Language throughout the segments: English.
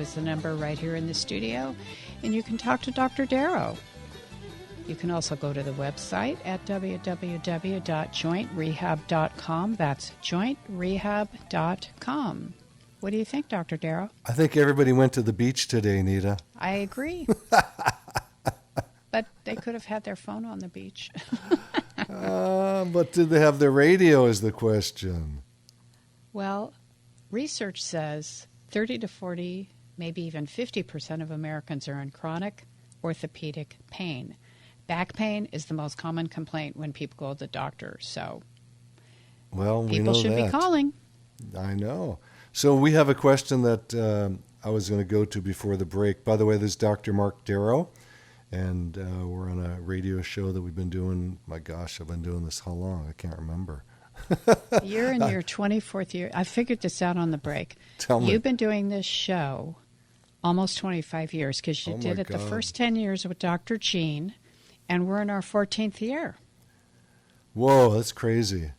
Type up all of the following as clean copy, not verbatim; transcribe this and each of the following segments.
is the number right here in the studio, and you can talk to Dr. Darrow. You can also go to the website at www.jointrehab.com. That's jointrehab.com. What do you think, Dr. Darrow? I think everybody went to the beach today, Nita. I agree. But they could have had their phone on the beach. But did they have their radio is the question. Well, research says 30 to 40, maybe even 50% of Americans are in chronic orthopedic pain. Back pain is the most common complaint when people go to the doctor. So well, people should be calling. I know. So we have a question that I was going to go to before the break. By the way, this is Dr. Marc Darrow, and we're on a radio show that we've been doing. My gosh, I've been doing this how long? I can't remember. You're in your 24th year. I figured this out on the break. Tell me. You've been doing this show almost 25 years because you did it the first 10 years with Dr. Jean, and we're in our 14th year. Whoa, that's crazy.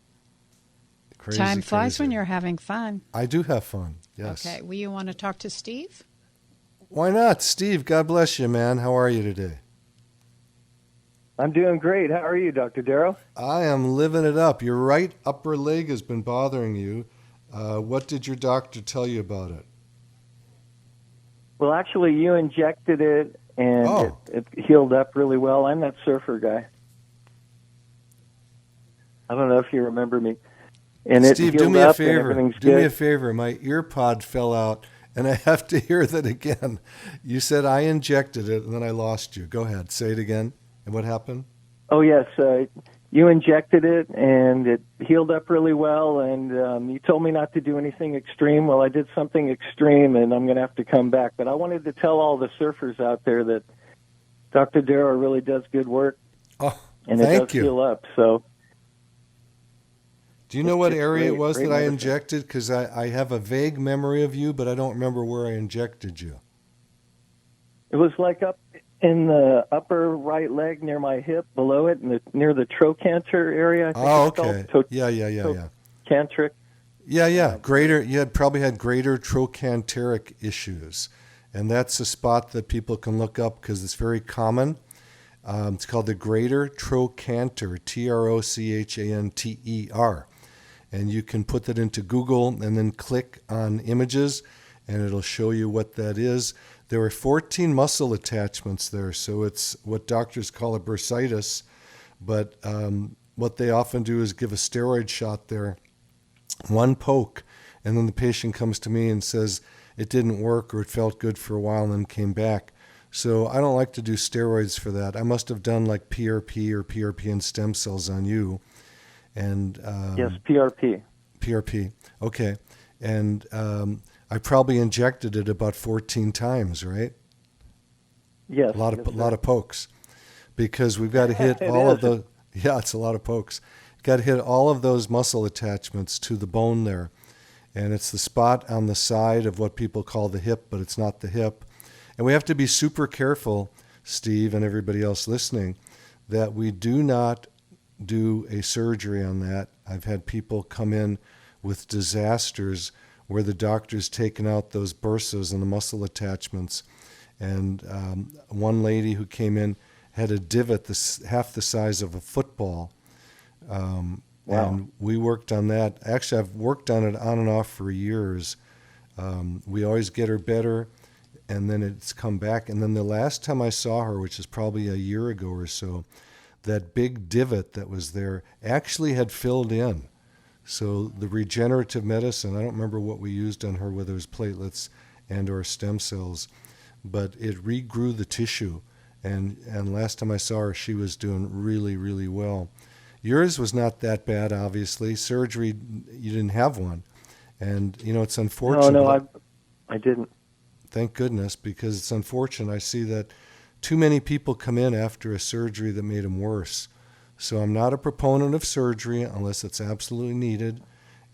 Time flies when you're having fun. I do have fun, yes. Okay, will you want to talk to Steve? Why not? Steve, God bless you, man. How are you today? I'm doing great. How are you, Dr. Darrow? I am living it up. Your right upper leg has been bothering you. What did your doctor tell you about it? Well, actually, you injected it, and it healed up really well. I'm that surfer guy. I don't know if you remember me. And Steve, do me a favor. Do me a favor. My ear pod fell out, and I have to hear that again. You said I injected it, and then I lost you. Go ahead. Say it again. And what happened? Oh, yes. You injected it, and it healed up really well, and you told me not to do anything extreme. Well, I did something extreme, and I'm going to have to come back. But I wanted to tell all the surfers out there that Dr. Darrow really does good work, and it does heal up. So, do you know what area it was that I injected? Because I have a vague memory of you, but I don't remember where I injected you. It was like up in the upper right leg near my hip, below it, near the trochanter area. I think okay. Yeah. Trochanteric. Yeah. You had probably had greater trochanteric issues, and that's a spot that people can look up because it's very common. It's called the greater trochanter, Trochanter. And you can put that into Google and then click on images, and it'll show you what that is. There are 14 muscle attachments there, so it's what doctors call a bursitis. But what they often do is give a steroid shot there, one poke, and then the patient comes to me and says it didn't work or it felt good for a while and then came back. So I don't like to do steroids for that. I must have done like PRP or PRP and stem cells on you. And yes, PRP. PRP. Okay. And I probably injected it about 14 times, right? Yes. A lot of pokes, because we've got to hit all of the. Yeah, it's a lot of pokes. Got to hit all of those muscle attachments to the bone there, and it's the spot on the side of what people call the hip, but it's not the hip. And we have to be super careful, Steve, and everybody else listening, that we do not do a surgery on that. I've had people come in with disasters where the doctor's taken out those bursas and the muscle attachments. And one lady who came in had a divot half the size of a football. Wow. And we worked on that. Actually, I've worked on it on and off for years. We always get her better, and then it's come back. And then the last time I saw her, which is probably a year ago or so, that big divot that was there actually had filled in. So the regenerative medicine, I don't remember what we used on her, whether it was platelets and or stem cells, but it regrew the tissue. And last time I saw her, she was doing really, really well. Yours was not that bad, obviously. Surgery, you didn't have one. And, it's unfortunate. No, I didn't. Thank goodness, because it's unfortunate. I see that too many people come in after a surgery that made them worse. So I'm not a proponent of surgery unless it's absolutely needed.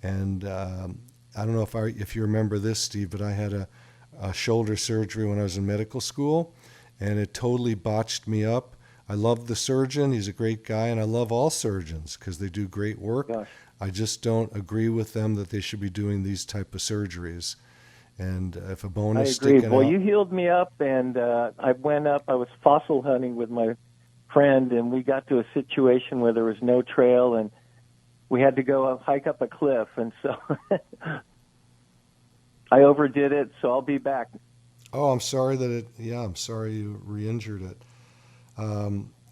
And I don't know if you remember this, Steve, but I had a shoulder surgery when I was in medical school, and it totally botched me up. I love the surgeon. He's a great guy, and I love all surgeons because they do great work. Gosh. I just don't agree with them that they should be doing these type of surgeries. And if a bone I is agree. sticking Well, out, you healed me up, and I went up. I was fossil hunting with my friend, and we got to a situation where there was no trail, and we had to go hike up a cliff. And so I overdid it, so I'll be back. oh, I'm sorry I'm sorry you re-injured it.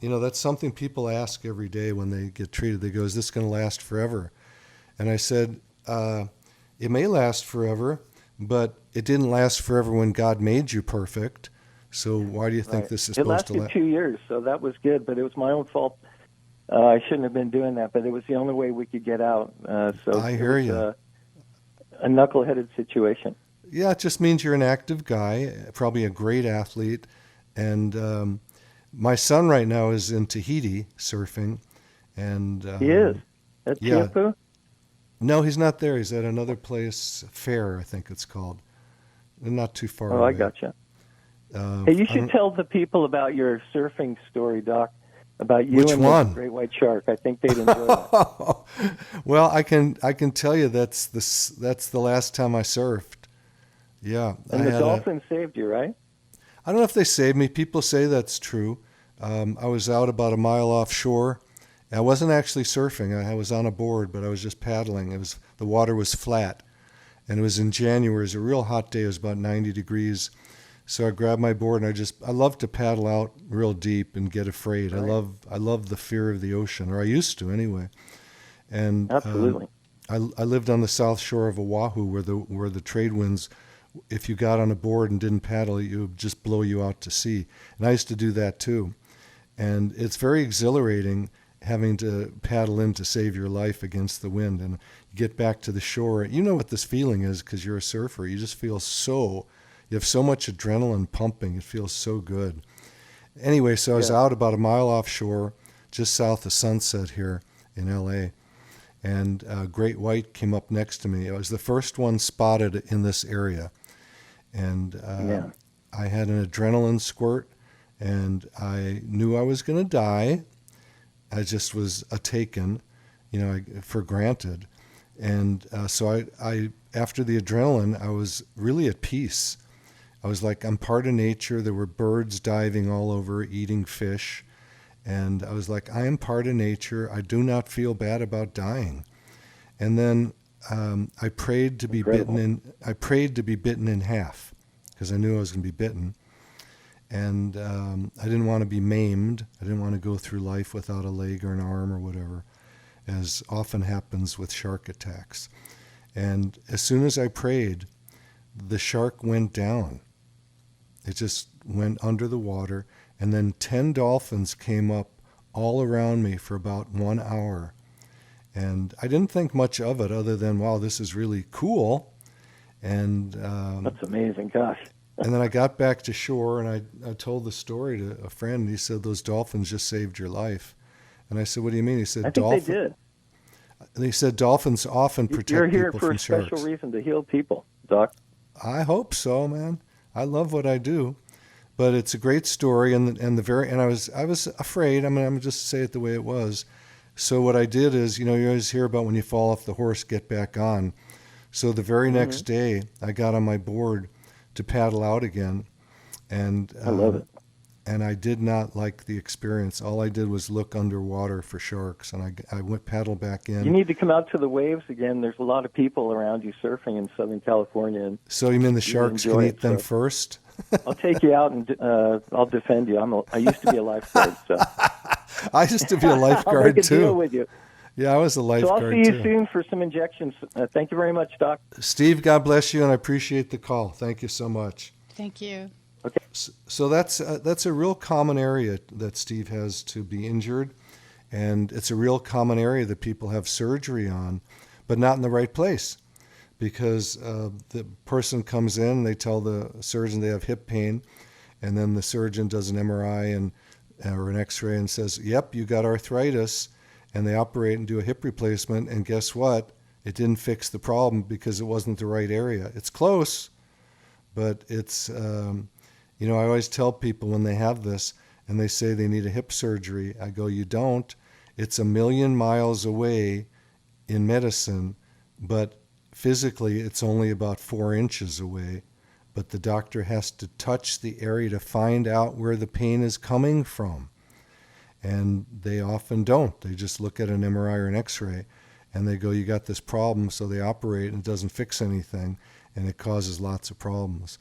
That's something people ask every day when they get treated. They go, is this going to last forever? And I said, it may last forever, but it didn't last forever when God made you perfect. So why do you think Right. this is It supposed to lasted last? 2 years, so that was good, but it was my own fault. I shouldn't have been doing that, but it was the only way we could get out. So I it hear was you. A knuckleheaded situation. Yeah, it just means you're an active guy, probably a great athlete. And my son right now is in Tahiti surfing. And He is. At yeah. Tiapu? No, he's not there. He's at another place, Fair, I think it's called. Not too far Oh, away. I gotcha. Hey, you should tell the people about your surfing story, Doc, about you Which and one? the great white shark. I think they'd enjoy that. Well, I can tell you that's the last time I surfed. Yeah, And the dolphin saved you, right? I don't know if they saved me. People say that's true. I was out about a mile offshore. I wasn't actually surfing. I was on a board, but I was just paddling. The water was flat, and it was in January. It was a real hot day. It was about 90 degrees. So I grabbed my board and I love to paddle out real deep and get afraid. Right. I love the fear of the ocean, or I used to anyway. And Absolutely. I lived on the south shore of Oahu, where the trade winds, if you got on a board and didn't paddle, it would just blow you out to sea. And I used to do that too. And it's very exhilarating having to paddle in to save your life against the wind and get back to the shore. You know what this feeling is because you're a surfer. You just feel you have so much adrenaline pumping. It feels so good. Anyway, so I was out about a mile offshore, just south of Sunset here in L.A., and a great white came up next to me. It was the first one spotted in this area. And I had an adrenaline squirt, and I knew I was going to die. I just was taken, for granted. And so I, after the adrenaline, I was really at peace. I was like, I'm part of nature. There were birds diving all over, eating fish. And I was like, I am part of nature. I do not feel bad about dying. And then I prayed to be bitten in half because I knew I was going to be bitten. And I didn't want to be maimed. I didn't want to go through life without a leg or an arm or whatever, as often happens with shark attacks. And as soon as I prayed, the shark went down. It just went under the water, and then 10 dolphins came up all around me for about 1 hour. And I didn't think much of it other than, wow, this is really cool. And That's amazing. Gosh. and then I got back to shore, and I told the story to a friend, and he said, those dolphins just saved your life. And I said, what do you mean? He said, I think they did. And he said, dolphins often protect You're here people for from a special sharks. reason to heal people, Doc. I hope so, man. I love what I do, but it's a great story, and I was afraid. I'm gonna just say it the way it was. So what I did is, you always hear about when you fall off the horse, get back on. So the very next day, I got on my board to paddle out again, and I love it. And I did not like the experience. All I did was look underwater for sharks, and I went paddle back in. You need to come out to the waves again. There's a lot of people around you surfing in Southern California. And so you mean the sharks can eat them first? I'll take you out and I'll defend you. I used to be a lifeguard, so I used to be a lifeguard I'll make a too. deal with you. Yeah, I was a lifeguard So I'll see you too. soon for some injections. Thank you very much, Doc. Steve, God bless you, and I appreciate the call. Thank you so much. Thank you. Okay. So that's a real common area that Steve has to be injured, and it's a real common area that people have surgery on, but not in the right place, because the person comes in, they tell the surgeon they have hip pain, and then the surgeon does an MRI or an X-ray and says, "Yep, you got arthritis," and they operate and do a hip replacement, and guess what? It didn't fix the problem because it wasn't the right area. It's close, but it's I always tell people when they have this and they say they need a hip surgery, I go, you don't. It's 1,000,000 miles away in medicine, but physically it's only about 4 inches away, but the doctor has to touch the area to find out where the pain is coming from. And they often don't. They just look at an MRI or an X-ray and they go, you got this problem, so they operate and it doesn't fix anything, and it causes lots of problems.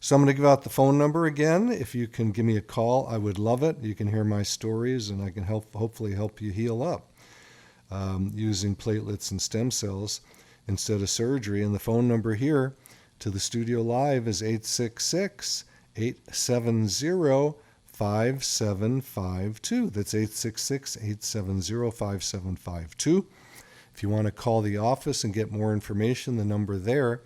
So I'm going to give out the phone number again. If you can give me a call, I would love it. You can hear my stories and I can hopefully help you heal up using platelets and stem cells instead of surgery. And the phone number here to the studio live is 866-870-5752. That's 866-870-5752. If you want to call the office and get more information, the number there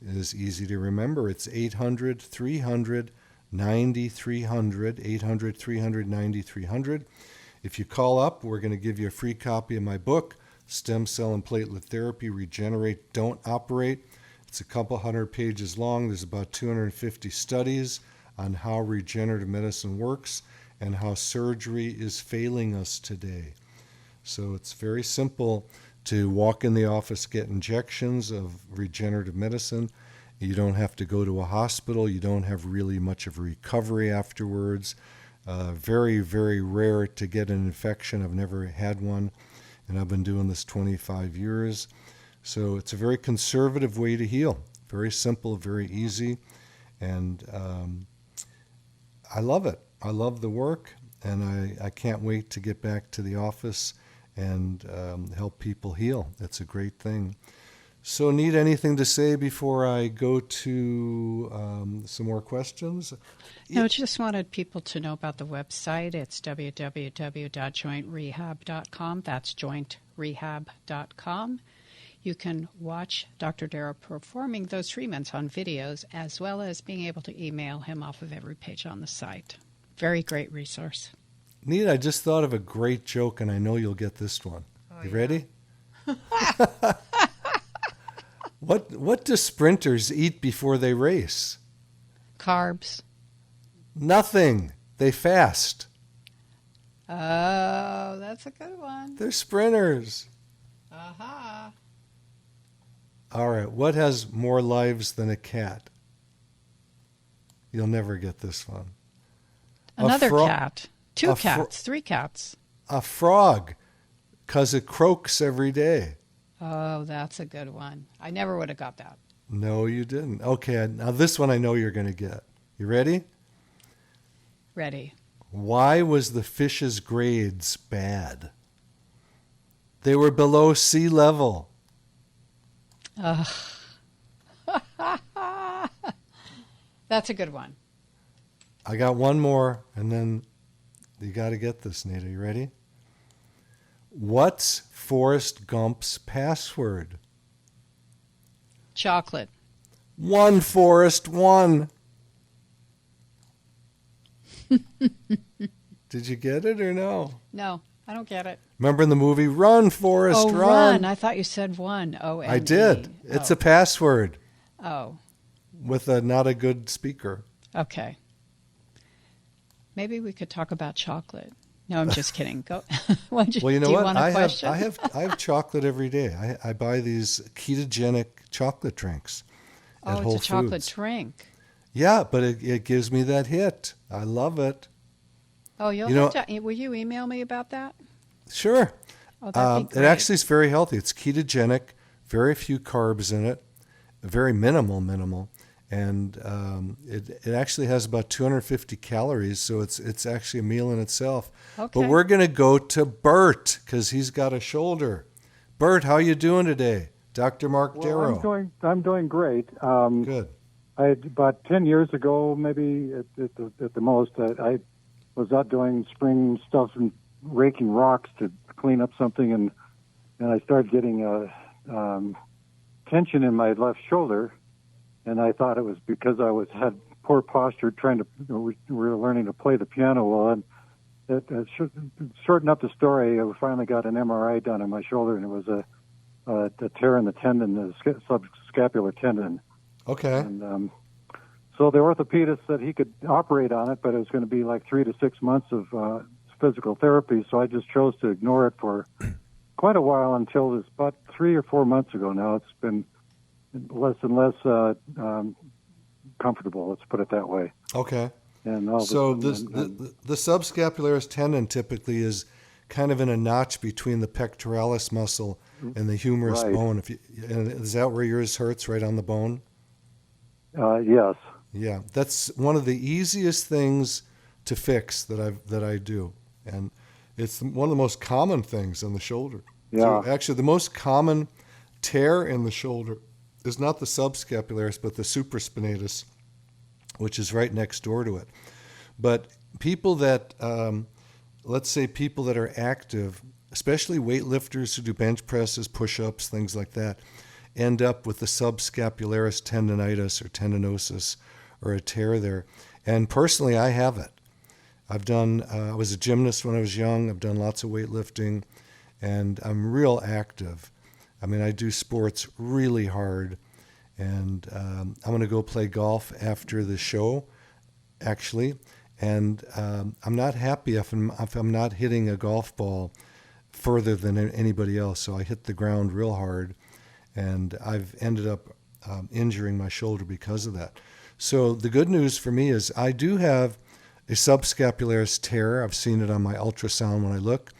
is easy to remember. It's 800-300-9300, 800-300-9300. If you call up, we're going to give you a free copy of my book, Stem Cell and Platelet Therapy, Regenerate, Don't Operate. It's a couple hundred pages long. There's about 250 studies on how regenerative medicine works and how surgery is failing us today. So it's very simple to walk in the office, get injections of regenerative medicine. You don't have to go to a hospital. You don't have really much of a recovery afterwards. Very, very rare to get an infection. I've never had one, and I've been doing this 25 years. So it's a very conservative way to heal. Very simple, very easy, and I love it. I love the work, and I can't wait to get back to the office and help people heal. It's a great thing. So, need anything to say before I go to some more questions? No, just wanted people to know about the website. It's www.jointrehab.com. That's jointrehab.com. You can watch Dr. Darrow performing those treatments on videos, as well as being able to email him off of every page on the site. Very great resource. Neat. I just thought of a great joke, and I know you'll get this one. Oh, you ready? What do sprinters eat before they race? Carbs. Nothing. They fast. Oh, that's a good one. They're sprinters. Aha. All right. What has more lives than a cat? You'll never get this one. Another cat. Two cats. Three cats. A frog, because it croaks every day. Oh, that's a good one. I never would have got that. No, you didn't. Okay, now this one I know you're going to get. You ready? Ready. Why was the fish's grades bad? They were below sea level. That's a good one. I got one more, and then you got to get this, Nita. You ready? What's Forrest Gump's password? Chocolate. One, Forrest, one. Did you get it or no? No, I don't get it. Remember in the movie, Run, Forrest, run. Run. I thought you said one. O-N-E. I did. It's a password. Oh. With not a good speaker. Okay. Maybe we could talk about chocolate. No, I'm just kidding. Go. Well, you know do you what? Want a question? I have chocolate every day. I buy these ketogenic chocolate drinks at Whole Foods. It's a chocolate Foods. drink. Yeah, but it gives me that hit. I love it. Oh, will you email me about that? Sure. Oh, that'd be it great. actually is very healthy. It's ketogenic, very few carbs in it, very minimal. And it actually has about 250 calories, so it's actually a meal in itself. Okay. But we're going to go to Bert because he's got a shoulder. Bert, how you doing today? Dr. Marc Darrow. I'm doing great. Good. About 10 years ago, maybe at the most, I was out doing spring stuff and raking rocks to clean up something, and I started getting tension in my left shoulder. And I thought it was because I had poor posture we were learning to play the piano well. And shorten up the story, I finally got an MRI done on my shoulder, and it was a tear in the tendon, the subscapular tendon. Okay. And so the orthopedist said he could operate on it, but it was going to be like 3 to 6 months of physical therapy. So I just chose to ignore it for quite a while until it's about 3 or 4 months ago now. It's been less and less comfortable. Let's put it that way. Okay. And all So of a sudden, the subscapularis tendon typically is kind of in a notch between the pectoralis muscle and the humerus Right. bone. And is that where yours hurts, right on the bone? yes. Yeah, that's one of the easiest things to fix that I do, and it's one of the most common things on the shoulder. Yeah. So actually, the most common tear in the shoulder is not the subscapularis, but the supraspinatus, which is right next door to it. But people that, let's say people that are active, especially weightlifters who do bench presses, push-ups, things like that, end up with the subscapularis tendinitis or tendinosis or a tear there. And personally, I have it. I was a gymnast when I was young. I've done lots of weightlifting, and I'm real active. I mean, I do sports really hard, and I'm going to go play golf after the show, actually. And I'm not happy if I'm not hitting a golf ball further than anybody else. So I hit the ground real hard, and I've ended up injuring my shoulder because of that. So the good news for me is I do have a subscapularis tear. I've seen it on my ultrasound when I look.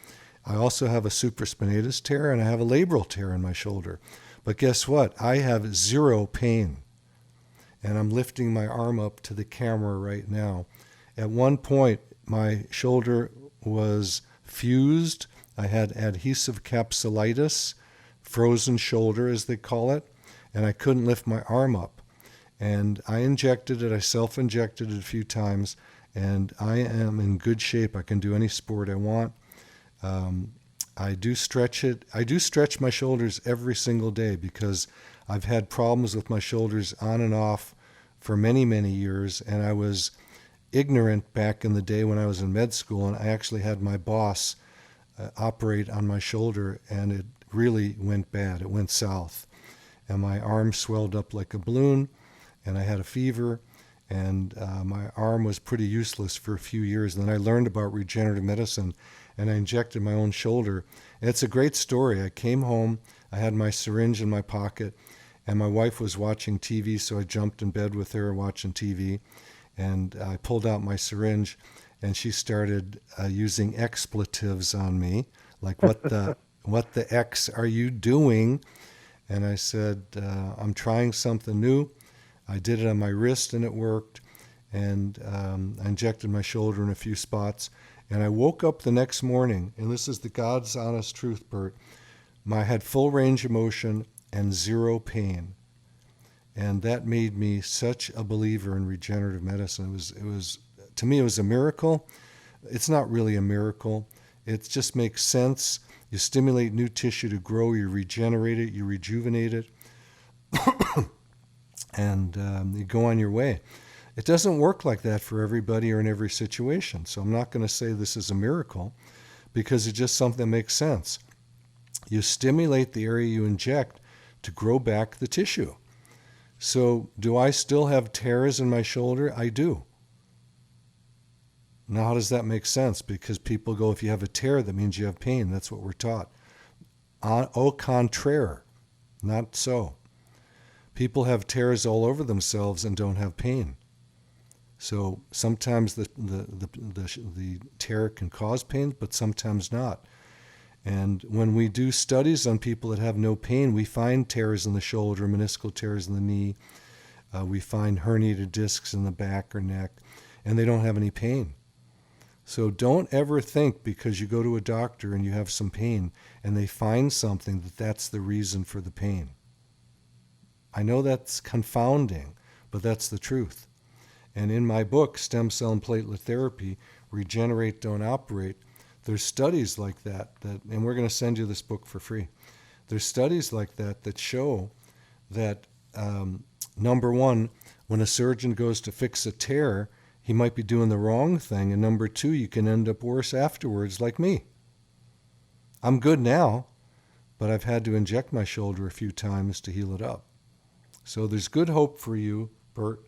I also have a supraspinatus tear, and I have a labral tear in my shoulder. But guess what? I have zero pain. And I'm lifting my arm up to the camera right now. At one point, my shoulder was fused. I had adhesive capsulitis, frozen shoulder as they call it, and I couldn't lift my arm up. And I injected it. I self-injected it a few times, and I am in good shape. I can do any sport I want. I do stretch it. I do stretch my shoulders every single day because I've had problems with my shoulders on and off for many, many years, and I was ignorant back in the day when I was in med school, and I actually had my boss operate on my shoulder, and it really went bad. It went south, and my arm swelled up like a balloon, and I had a fever, and my arm was pretty useless for a few years. And then I learned about regenerative medicine, and I injected my own shoulder. And it's a great story. I came home, I had my syringe in my pocket, and my wife was watching TV, so I jumped in bed with her watching TV, and I pulled out my syringe, and she started using expletives on me, like what the X are you doing? And I said, I'm trying something new. I did it on my wrist, and it worked. And I injected my shoulder in a few spots. And I woke up the next morning, and this is the God's honest truth, Bert. I had full range of motion and zero pain. And that made me such a believer in regenerative medicine. It was to me, it was a miracle. It's not really a miracle. It just makes sense. You stimulate new tissue to grow, you regenerate it, you rejuvenate it, and you go on your way. It doesn't work like that for everybody or in every situation. So I'm not going to say this is a miracle because it's just something that makes sense. You stimulate the area you inject to grow back the tissue. So do I still have tears in my shoulder? I do. Now, how does that make sense? Because people go, if you have a tear, that means you have pain. That's what we're taught. Au contraire, not so. People have tears all over themselves and don't have pain. So sometimes the tear can cause pain, but sometimes not. And when we do studies on people that have no pain, we find tears in the shoulder, meniscal tears in the knee. We find herniated discs in the back or neck, and they don't have any pain. So don't ever think because you go to a doctor and you have some pain and they find something that that's the reason for the pain. I know that's confounding, but that's the truth. And in my book, Stem Cell and Platelet Therapy, Regenerate, Don't Operate, there's studies like that, and we're going to send you this book for free. There's studies like that show that, number one, when a surgeon goes to fix a tear, he might be doing the wrong thing, and number two, you can end up worse afterwards, like me. I'm good now, but I've had to inject my shoulder a few times to heal it up. So there's good hope for you, Bert.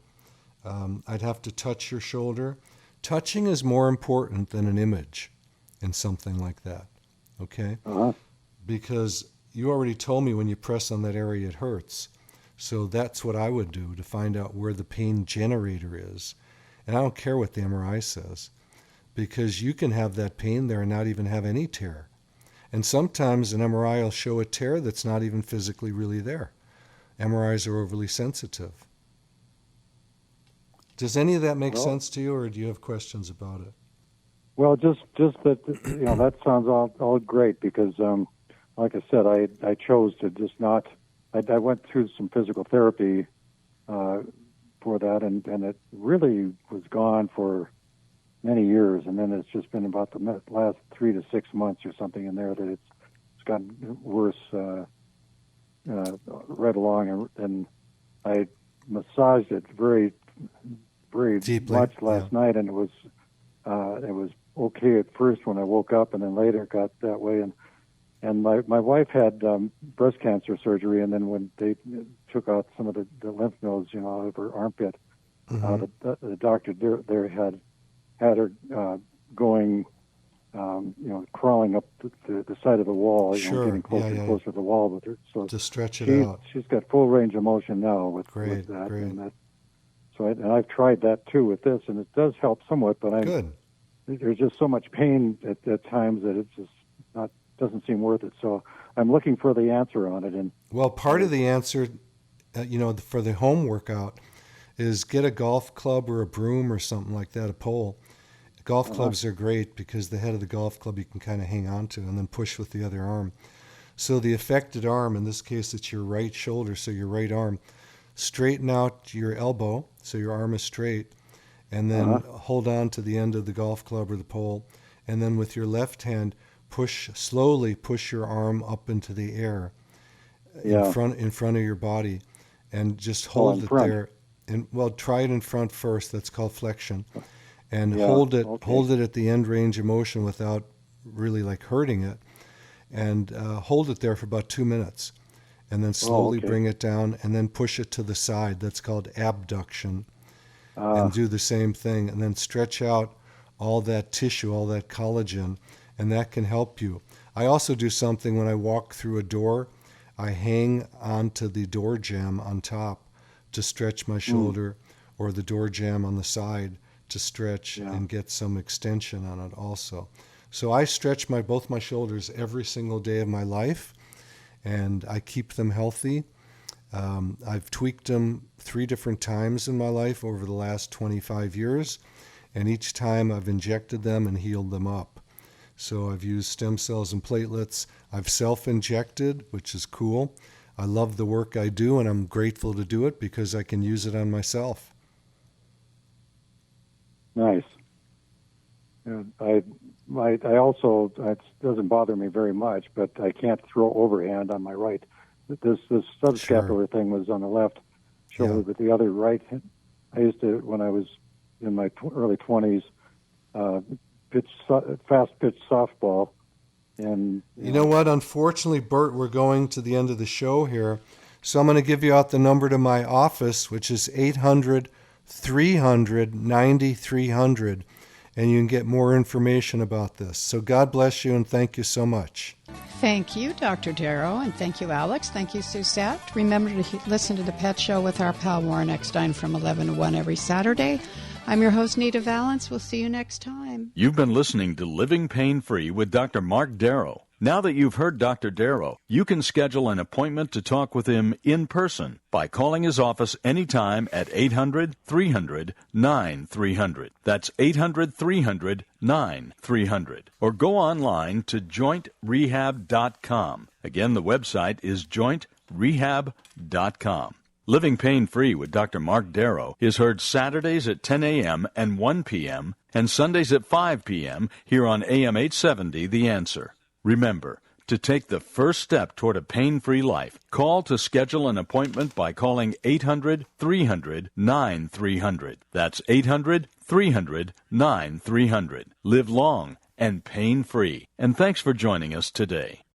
I'd have to touch your shoulder. Touching is more important than an image in something like that, okay? Uh-huh. Because you already told me when you press on that area it hurts. So that's what I would do to find out where the pain generator is. And I don't care what the MRI says, because you can have that pain there and not even have any tear. And sometimes an MRI will show a tear that's not even physically really there. MRIs are overly sensitive. Does any of that make sense to you, or do you have questions about it? Well, just that, that sounds all great, because like I said, I chose to just not. I went through some physical therapy for that, and it really was gone for many years, and then it's just been about the last 3 to 6 months or something in there that it's gotten worse right along, and I massaged it very, very deeply much last night, and it was okay at first when I woke up, and then later it got that way, and my wife had breast cancer surgery, and then when they took out some of the lymph nodes, out of her armpit, the doctor there had her going, crawling up the side of the wall, getting closer and closer to the wall with her. So to stretch it out. She's got full range of motion now with that. Great. And I've tried that too with this, and it does help somewhat. But Good. There's just so much pain at times that it's just doesn't seem worth it. So I'm looking for the answer on it. And part of the answer, for the home workout, is get a golf club or a broom or something like that, a pole. Golf clubs are great because the head of the golf club you can kind of hang on to and then push with the other arm. So the affected arm, in this case it's your right shoulder, so your right arm, straighten out your elbow so your arm is straight, and then hold on to the end of the golf club or the pole, and then with your left hand slowly push your arm up into the air in front of your body, and just hold it there. And try it in front first. That's called flexion, and hold it at the end range of motion without really like hurting it, and hold it there for about 2 minutes, and then slowly bring it down, and then push it to the side. That's called abduction, and do the same thing, and then stretch out all that tissue, all that collagen, and that can help you. I also do something when I walk through a door. I hang onto the door jamb on top to stretch my shoulder, or the door jamb on the side to stretch and get some extension on it also. So I stretch both my shoulders every single day of my life, and I keep them healthy. I've tweaked them 3 different times in my life over the last 25 years, and each time I've injected them and healed them up. So I've used stem cells and platelets. I've self-injected, which is cool. I love the work I do, and I'm grateful to do it because I can use it on myself. Nice. I also, it doesn't bother me very much, but I can't throw overhand on my right. This subscapular thing was on the left shoulder, but the other right. I used to, when I was in my early 20s, fast pitch softball. And you know what? Unfortunately, Bert, we're going to the end of the show here. So I'm going to give you out the number to my office, which is 800-300-9300, and you can get more information about this. So God bless you, and thank you so much. Thank you, Dr. Darrow, and thank you, Alex. Thank you, Suzette. Remember to listen to The Pet Show with our pal Warren Eckstein from 11 to 1 every Saturday. I'm your host, Nita Valance. We'll see you next time. You've been listening to Living Pain-Free with Dr. Marc Darrow. Now that you've heard Dr. Darrow, you can schedule an appointment to talk with him in person by calling his office anytime at 800-300-9300. That's 800-300-9300. Or go online to jointrehab.com. Again, the website is jointrehab.com. Living Pain-Free with Dr. Marc Darrow is heard Saturdays at 10 a.m. and 1 p.m. and Sundays at 5 p.m. here on AM 870 The Answer. Remember, to take the first step toward a pain-free life, call to schedule an appointment by calling 800-300-9300. That's 800-300-9300. Live long and pain-free. And thanks for joining us today.